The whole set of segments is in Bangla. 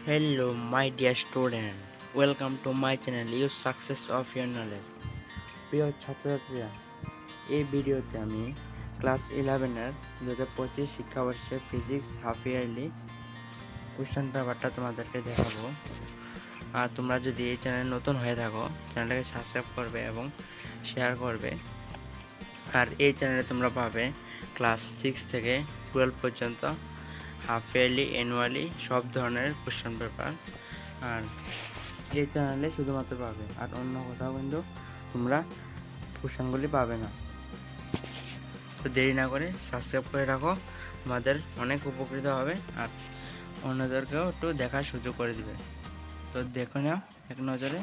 Hello, my dear student. Welcome to my channel. Use success of your knowledge. প্রিয় ছাত্রছাত্রীরা, এই ভিডিওতে আমি ক্লাস 11-এর 2025 শিক্ষাবর্ষে ফিজিক্স হাফ ইয়ারলি কোশ্চেন পেপারটা তোমাদেরকে দেখাবো। আর তোমরা যদি এই চ্যানেলে নতুন হয়ে থাকো, চ্যানেলটাকে সাবস্ক্রাইব করবে এবং শেয়ার করবে। আর এই চ্যানেলে তোমরা পাবে ক্লাস 6 থেকে 12 পর্যন্ত হাফ ইয়ারলি, অ্যানুয়ালি সব ধরনের কোশ্চেন পেপার আর এই চ্যানেলে শুধুমাত্র পাবে, আর অন্য কোথাও কিন্তু তোমরা কোশ্চেনগুলি পাবে না। তো দেরি না করে সাবস্ক্রাইব করে রাখো, তোমাদের অনেক উপকৃত হবে আর অন্যদেরকেও একটু দেখার সুযোগ করে দিবে। তো দেখো না এক নজরে।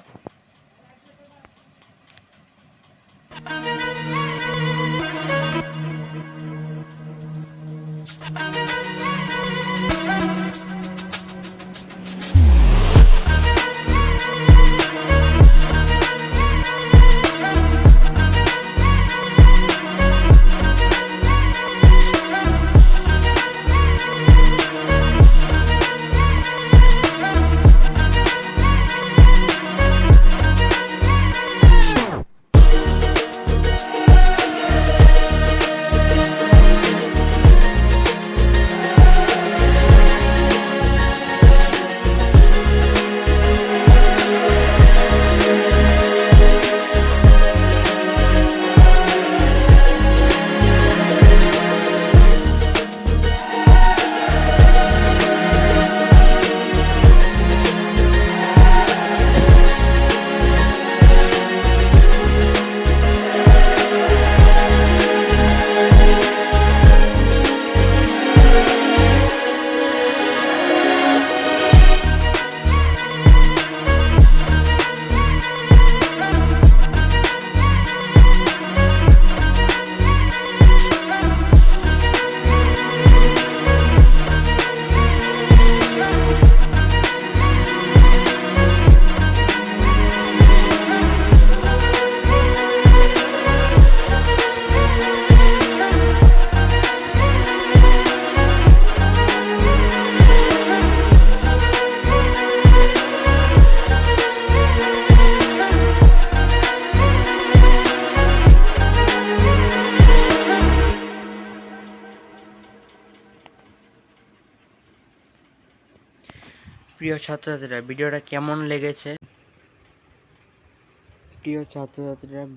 প্রিয় ছাত্রছাত্রীরা, ভিডিওটা কেমন লেগেছে?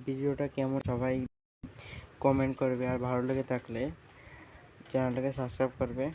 ভিডিওটা কেমন সবাই কমেন্ট করবে, আর ভালো লেগে থাকলে চ্যানেলটাকে সাবস্ক্রাইব করবে।